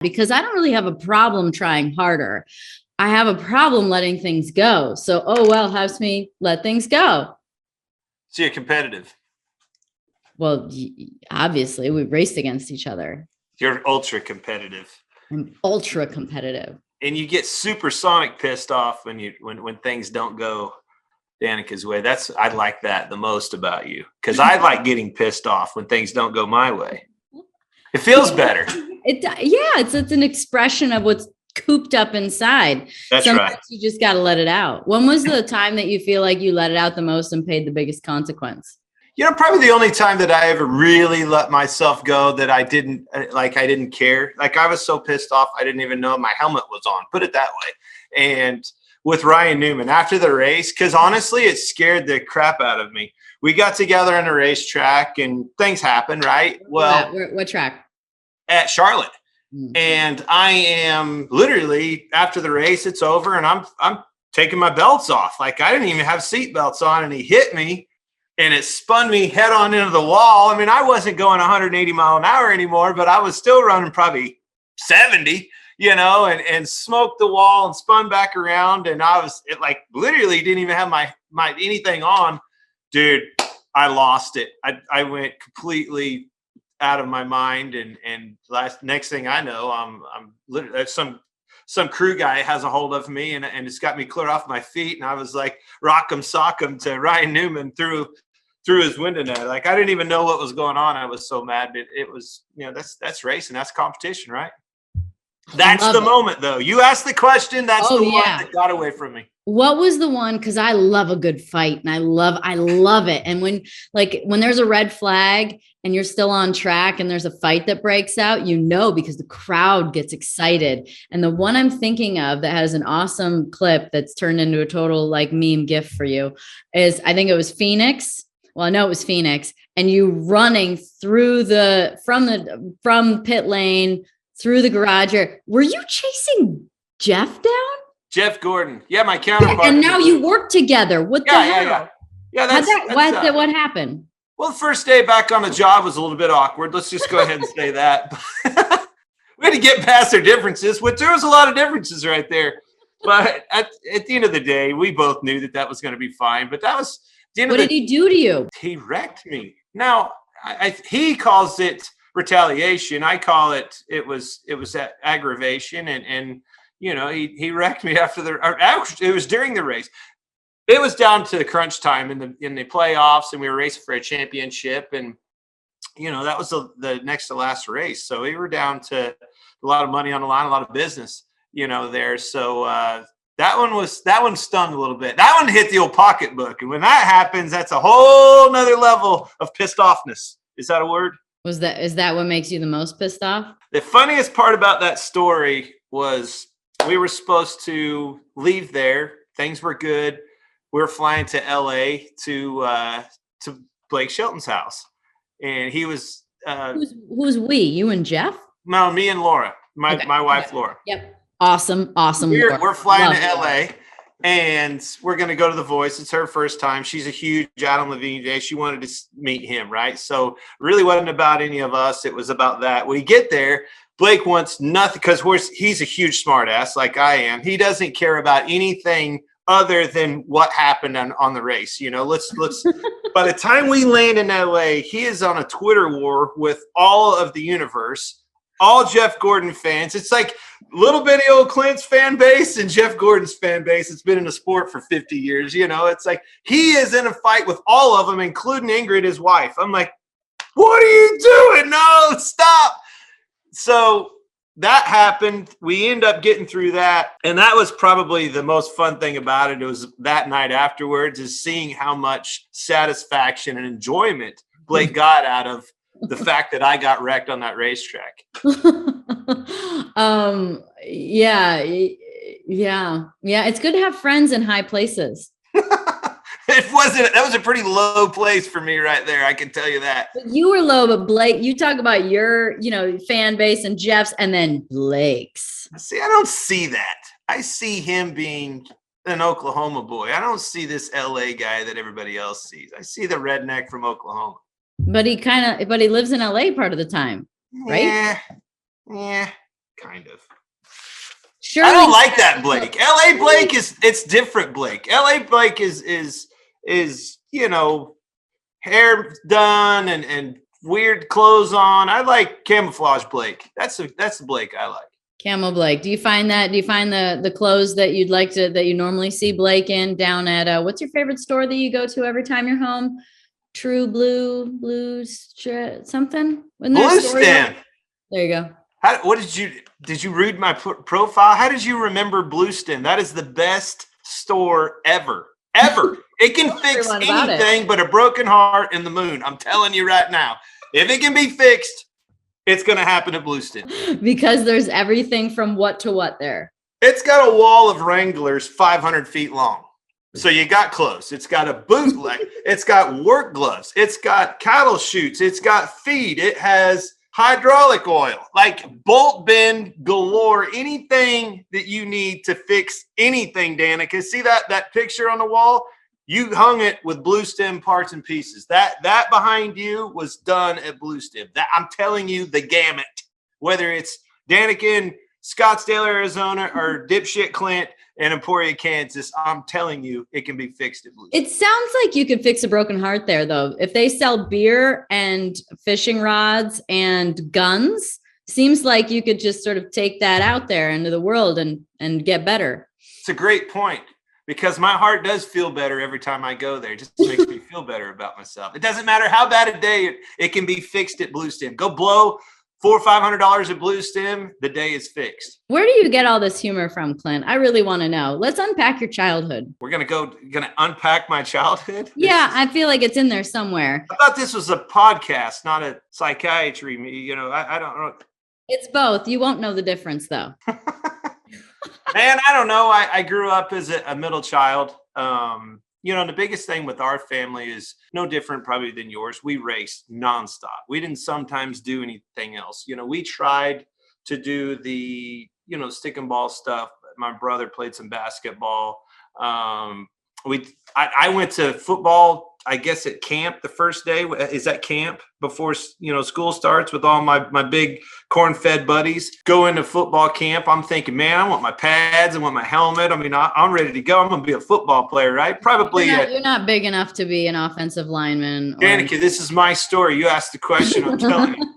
because I don't really have a problem trying harder. I have a problem letting things go. So, oh, well, helps me let things go. So you're competitive. Well, obviously we raced against each other. You're ultra competitive. I'm ultra competitive. And you get supersonic pissed off when things don't go Danica's way. I like that the most about you, because I like getting pissed off when things don't go my way. It feels better. It's an expression of what's cooped up inside. That's Sometimes right. You just got to let it out. When was the time that you feel like you let it out the most and paid the biggest consequence? Probably the only time that I ever really let myself go that I didn't care. Like, I was so pissed off, I didn't even know my helmet was on, put it that way. And with Ryan Newman after the race, because honestly, it scared the crap out of me. We got together on a racetrack and things happen, right? Well, what track? At Charlotte. Mm-hmm. And I am literally, after the race, it's over, and I'm taking my belts off. Like, I didn't even have seat belts on, and he hit me, and it spun me head on into the wall. I mean, I wasn't going 180 mile an hour anymore, but I was still running probably 70, and smoked the wall and spun back around. And literally didn't even have my anything on. Dude, I lost it. I went completely out of my mind. And next thing I know, I'm literally some crew guy has a hold of me and it's got me clear off my feet. And I was like, rock'em sock'em to Ryan Newman through his window net. Like, I didn't even know what was going on. I was so mad. It was, that's racing. That's competition, right? That's the moment, though. You asked the question. That's the one that got away from me. What was the one? Because I love a good fight, and I love it. And when there's a red flag and you're still on track and there's a fight that breaks out, because the crowd gets excited. And the one I'm thinking of that has an awesome clip that's turned into a total meme gif for you is, I think it was Phoenix. Well, I know it was Phoenix, and you running through from pit lane through the garage. Were you chasing Jeff down? Jeff Gordon. Yeah, my counterpart. Yeah, and now you work together. What the hell? Yeah. What happened? Well, the first day back on the job was a little bit awkward. Let's just go ahead and say that. We had to get past our differences, which there was a lot of differences right there. But at the end of the day, we both knew that was going to be fine. But that was the end of the day. What did he do to you? He wrecked me. Now, he calls it retaliation. I call it was aggravation, and he wrecked me actually it was during the race. It was down to the crunch time in the playoffs, and we were racing for a championship, and that was the next to last race. So we were down to a lot of money on the line, a lot of business, there. So that one stung a little bit. That one hit the old pocketbook, and when that happens, that's a whole nother level of pissed offness. Is that a word? Is that what makes you the most pissed off? The funniest part about that story was we were supposed to leave there. Things were good. We were flying to LA to Blake Shelton's house. And he was who's we? You and Jeff? No, me and Laura. My wife Laura. Yep. Awesome. We're flying to LA. And we're going to go to The Voice. It's her first time. She's a huge Adam Levine fan. She wanted to meet him, right? So really wasn't about any of us. It was about that. We get there. Blake wants nothing because he's a huge smartass like I am. He doesn't care about anything other than what happened on the race. Let's by the time we land in LA, he is on a Twitter war with all of the universe, all Jeff Gordon fans. It's like little bitty old Clint's fan base and Jeff Gordon's fan base. It's been in the sport for 50 years. It's like he is in a fight with all of them, including Ingrid, his wife. I'm like, what are you doing? No, stop. So that happened. We end up getting through that. And that was probably the most fun thing about it. It was that night afterwards, is seeing how much satisfaction and enjoyment Blake got out of the fact that I got wrecked on that racetrack. Yeah. It's good to have friends in high places. That was a pretty low place for me right there. I can tell you that. But you were low, but Blake, you talk about your, fan base and Jeff's and then Blake's. See, I don't see that. I see him being an Oklahoma boy. I don't see this LA guy that everybody else sees. I see the redneck from Oklahoma. But he lives in LA part of the time, right? Yeah. kind of. Sure. I don't like that Blake. LA Blake it's different Blake. LA Blake is hair done and weird clothes on. I like camouflage Blake. That's the Blake I like. Camo Blake. Do you find the clothes that you normally see Blake in down at what's your favorite store that you go to every time you're home? True Blue something? Blue Stem. There you go. Did you read my profile? How did you remember Blue Stem? That is the best store ever. It can fix anything but a broken heart and the moon. I'm telling you right now. If it can be fixed, it's going to happen at Blue Stem. Because there's everything from what to what there. It's got a wall of Wranglers 500 feet long. So you got clothes. It's got a bootleg. It's got work gloves. It's got cattle chutes. It's got feed. It has hydraulic oil, like bolt bend galore. Anything that you need to fix anything, Danica. See that picture on the wall? You hung it with Blue Stem parts and pieces. That behind you was done at Blue Stem. That I'm telling you, the gamut. Whether it's Danica in Scottsdale, Arizona, or dipshit Clint in Emporia, Kansas, I'm telling you, it can be fixed at Blue Stem. It sounds like you could fix a broken heart there, though. If they sell beer and fishing rods and guns, seems like you could just sort of take that out there into the world and get better. It's a great point. Because my heart does feel better every time I go there. It just makes me feel better about myself. It doesn't matter how bad a day it can be fixed at Blue Stem. Go blow $400 or $500 at Blue Stem. The day is fixed. Where do you get all this humor from, Clint? I really want to know. Let's unpack your childhood. We're gonna unpack my childhood. Yeah, I feel like it's in there somewhere. I thought this was a podcast, not a psychiatry. I don't know. It's both. You won't know the difference, though. Man, I don't know. I grew up as a middle child. The biggest thing with our family is no different probably than yours. We raced nonstop. We didn't sometimes do anything else. We tried to do the, stick and ball stuff. My brother played some basketball. I went to football, I guess at camp the first day. Is that camp before, school starts with all my big corn-fed buddies? Go into football camp. I'm thinking, man, I want my pads. I want my helmet. I mean, I'm ready to go. I'm going to be a football player, right? Probably. You're not big enough to be an offensive lineman. Danica, this is my story. You asked the question. I'm telling you.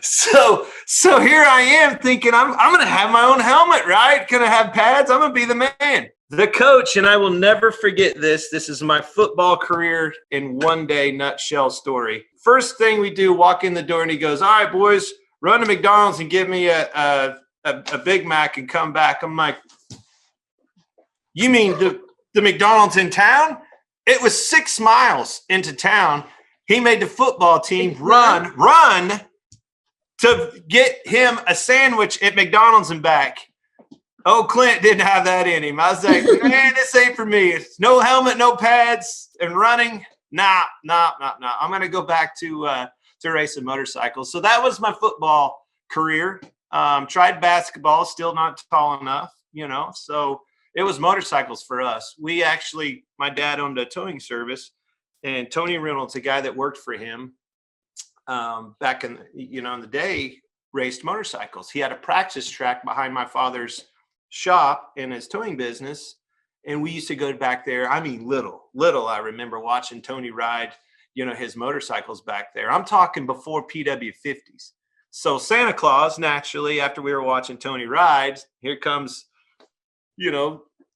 So here I am thinking I'm going to have my own helmet, right? Going to have pads. I'm going to be the man. The coach, and I will never forget this. This is my football career in one day nutshell story. First thing we do, walk in the door, and he goes, "All right, boys, run to McDonald's and give me a Big Mac and come back." I'm like, "You mean the McDonald's in town?" It was 6 miles into town. He made the football team run to get him a sandwich at McDonald's and back. Oh, Clint didn't have that in him. I was like, man, this ain't for me. It's no helmet, no pads, and running. Nah. I'm going to go back to racing motorcycles. So that was my football career. Tried basketball, still not tall enough, So it was motorcycles for us. My dad owned a towing service, and Tony Reynolds, a guy that worked for him back in the day, raced motorcycles. He had a practice track behind my father's shop in his towing business, and we used to go back there. I mean, little I remember watching Tony ride his motorcycles back there. I'm talking before PW50s. So Santa Claus, naturally, after we were watching Tony ride, here comes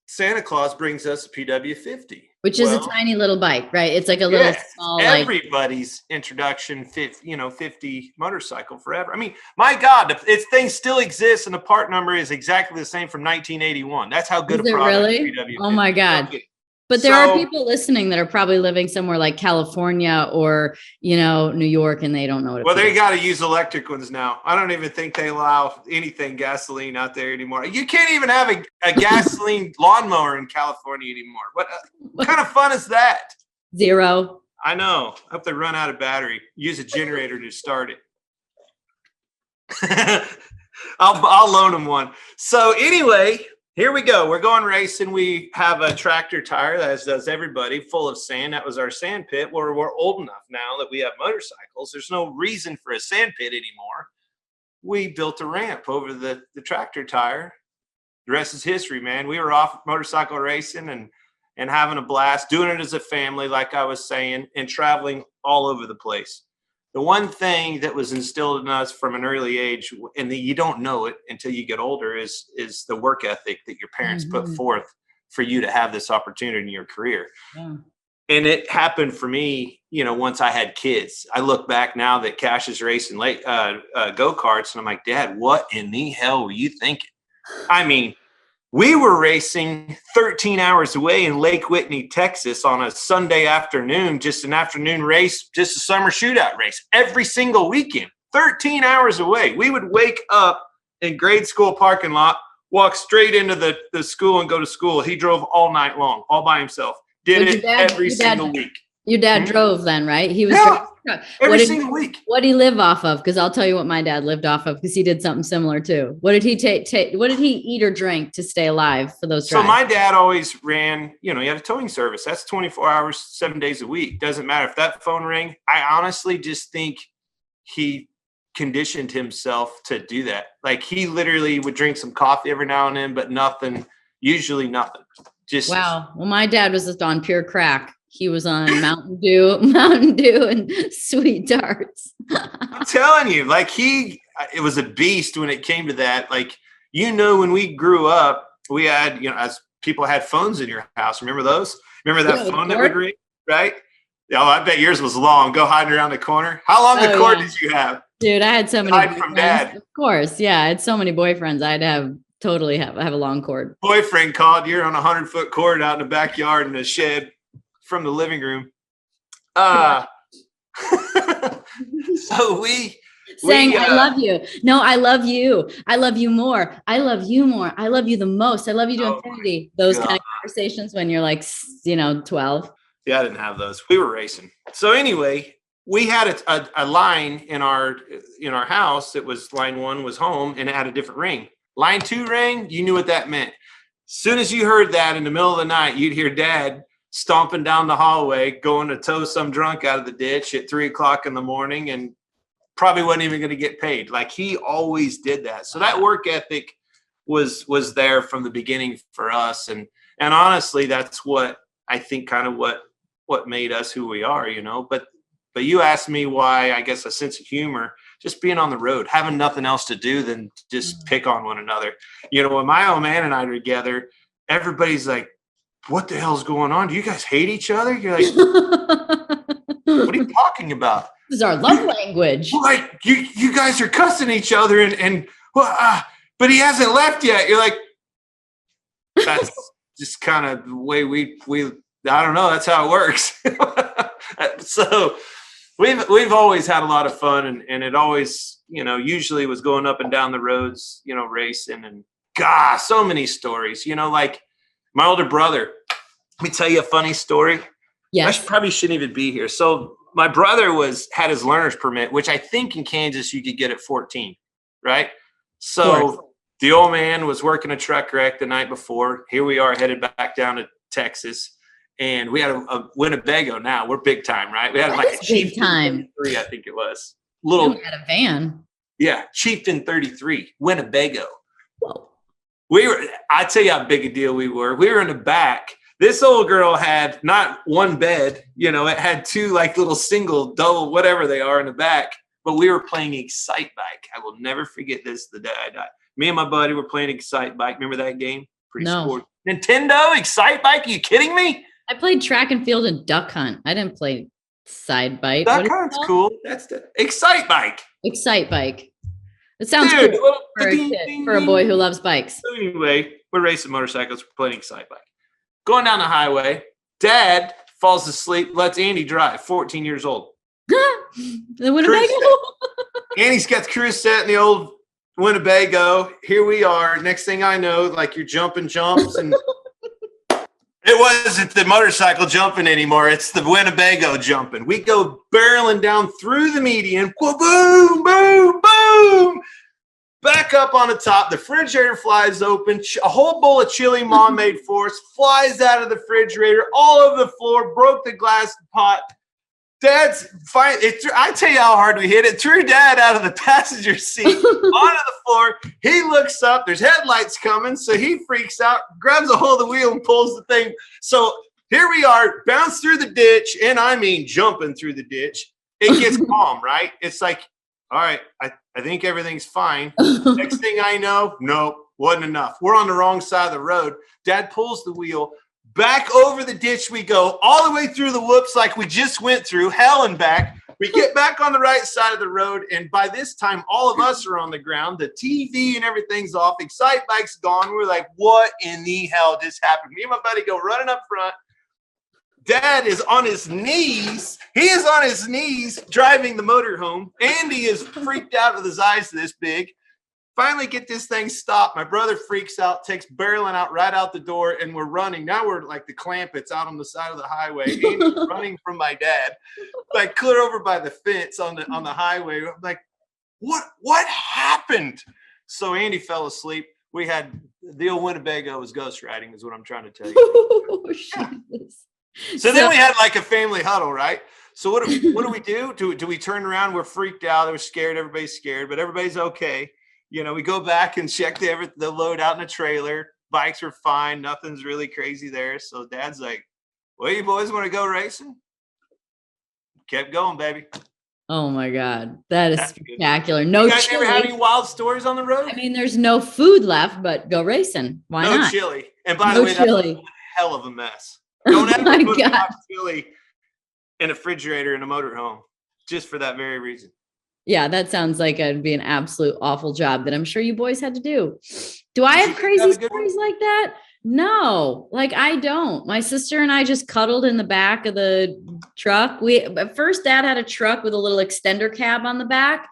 Santa Claus brings us a PW50, which is a tiny little bike, right? It's like a little small. Everybody's introduction, 50 motorcycle forever. I mean, my God, thing still exists, and the part number is exactly the same from 1981. That's how good a product PW50. Oh my God! Okay. But there are people listening that are probably living somewhere like California or, New York, and they don't know what they got to use electric ones now. I don't even think they allow anything gasoline out there anymore. You can't even have a gasoline lawnmower in California anymore. What kind of fun is that? Zero. I know. I hope they run out of battery. Use a generator to start it. I'll loan them one. So anyway, here we go. We're going racing. We have a tractor tire, as does everybody, full of sand. That was our sand pit. We're old enough now that we have motorcycles. There's no reason for a sand pit anymore. we built a ramp over the tractor tire. The rest is history, man. We were off motorcycle racing and having a blast, doing it as a family, like I was saying, and traveling all over the place. The one thing that was instilled in us from an early age, and you don't know it until you get older, is the work ethic that your parents put forth for you to have this opportunity in your career. Yeah. And it happened for me, once I had kids. I look back now that Cash is racing go-karts, and I'm like, Dad, what in the hell were you thinking? I mean, we were racing 13 hours away in Lake Whitney, Texas on a Sunday afternoon, just an afternoon race, just a summer shootout race every single weekend, 13 hours away. We would wake up in grade school parking lot, walk straight into the school and go to school. He drove all night long, all by himself. Did it every single week. Your dad drove then, right? He was every single week. What did he live off of? Because I'll tell you what my dad lived off of, because he did something similar too. What did he take? What did he eat or drink to stay alive for those drives? So my dad always ran, he had a towing service. That's 24 hours, 7 days a week. Doesn't matter if that phone rang. I honestly just think he conditioned himself to do that. Like, he literally would drink some coffee every now and then, but usually nothing. Just wow. Well, my dad was just on pure crack. He was on Mountain Dew and sweet tarts. I'm telling you, it was a beast when it came to that. Like, when we grew up, we had, as people had phones in your house. Remember those? Remember that phone that would ring, right? Oh, I bet yours was long. Go hiding around the corner. How long a cord did you have? Dude, I had so many. Hide from Dad. Of course. Yeah. I had so many boyfriends. I'd have a long cord. Boyfriend called, you're on a 100-foot cord out in the backyard in a shed from the living room. So saying, I love you. No, I love you. I love you more. I love you more. I love you the most. I love you to infinity. Those kind of conversations when you're like, 12. Yeah, I didn't have those. We were racing. So anyway, we had a line in our house. It was line 1 was home, and it had a different ring. Line 2 rang, you knew what that meant. As soon as you heard that in the middle of the night, you'd hear Dad stomping down the hallway, going to tow some drunk out of the ditch at 3:00 in the morning, and probably wasn't even going to get paid. Like, he always did that. So that work ethic was there from the beginning for us. And honestly, that's what I think kind of what made us who we are, but you asked me why. I guess a sense of humor, just being on the road, having nothing else to do than just pick on one another. When my old man and I are together, everybody's like, what the hell's going on? Do you guys hate each other? You're like, what are you talking about? This is our love language. Like, you guys are cussing each other and but he hasn't left yet. You're like, that's just kind of the way we I don't know. That's how it works. So we've always had a lot of fun, and it always, usually was going up and down the roads, racing, and so many stories, like my older brother. Let me tell you a funny story. Yes. I probably shouldn't even be here. So my brother had his learner's permit, which I think in Kansas you could get at 14, right? So the old man was working a truck wreck the night before. Here we are headed back down to Texas. And we had a Winnebago. Now we're big time, right? We had like a Chieftain 33, I think it was. We had a van. Yeah, Chieftain 33, Winnebago. Whoa. I tell you how big a deal we were. We were in the back. This old girl had not one bed, it had 2 like little single, double, whatever they are in the back. But we were playing Excite Bike. I will never forget this the day I die. Me and my buddy were playing Excite Bike. Remember that game? Pretty sport. Nintendo Excite Bike? Are you kidding me? I played track and field and duck hunt. I didn't play side bike. Duck hunt's cool. That's the Excite Bike. Excite Bike. It sounds cool for a boy who loves bikes. So anyway, we're racing motorcycles. We're playing Excite Bike. Going down the highway, Dad falls asleep, lets Andy drive, 14 years old. The Winnebago? Andy's got the cruise set in the old Winnebago. Here we are. Next thing I know, like, you're jumping jumps, and it wasn't the motorcycle jumping anymore. It's the Winnebago jumping. We go barreling down through the median. Boom, boom, boom, boom. Back up on the top. The refrigerator flies open. A whole bowl of chili Mom made for us flies out of the refrigerator all over the floor. Broke the glass pot. Dad's fine. I tell you how hard we hit it. Threw Dad out of the passenger seat onto the floor. He looks up. There's headlights coming, so he freaks out, grabs a hold of the wheel, and pulls the thing. So here we are, bounce through the ditch, and I mean jumping through the ditch. It gets calm, right? It's like, all right, I think everything's fine. Next thing I know, nope, wasn't enough. We're on the wrong side of the road. Dad pulls the wheel. Back over the ditch we go, all the way through the whoops like we just went through, hell and back. We get back on the right side of the road, and by this time, all of us are on the ground. The TV and everything's off. Excite Bike's gone. We're like, what in the hell just happened? Me and my buddy go running up front. Dad is on his knees. He is on his knees driving the motor home. Andy is freaked out with his eyes this big. Finally get this thing stopped. My brother freaks out, takes barreling out right out the door, and we're running. Now we're like the Clampetts out on the side of the highway. Andy's running from my dad, like clear over by the fence on the highway. I'm like, what happened? So Andy fell asleep. We had the old Winnebago was ghost riding, is what I'm trying to tell you. Oh, yeah. So then we had like a family huddle, right? So what do we do? Do we turn around? We're freaked out. We're scared. Everybody's scared, but everybody's okay. You know, we go back and check the load out in the trailer. Bikes are fine. Nothing's really crazy there. So Dad's like, well, you boys want to go racing? Kept going, baby. Oh my God. That's spectacular. No, you guys ever have any wild stories on the road? I mean, there's no food left, but go racing. Why not? No chili. And by the way, that's a hell of a mess. Don't ever put hot chili in a refrigerator in a motorhome, just for that very reason. Yeah, that sounds like it'd be an absolute awful job that I'm sure you boys had to do. Do I have crazy stories like that? No, like I don't. My sister and I just cuddled in the back of the truck. At first Dad had a truck with a little extender cab on the back,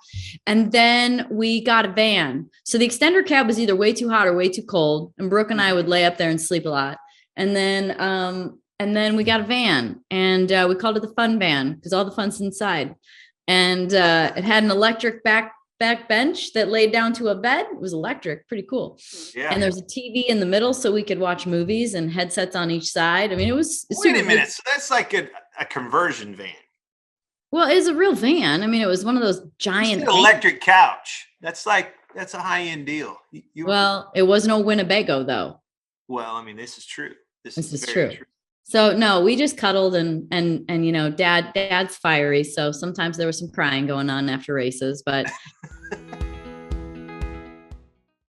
and then we got a van. So the extender cab was either way too hot or way too cold, and Brooke and I would lay up there and sleep a lot. And then we got a van, and we called it the fun van because all the fun's inside. And it had an electric back bench that laid down to a bed. It was electric, pretty cool. Yeah. And there's a TV in the middle so we could watch movies, and headsets on each side. I mean, it was. Wait a minute. So that's like a conversion van. Well, it was a real van. I mean, it was one of those giant electric couch. That's a high-end deal. Well, it was no Winnebago though. Well, I mean, this is true. This is true. So no, we just cuddled and you know, dad's fiery. So sometimes there was some crying going on after races, but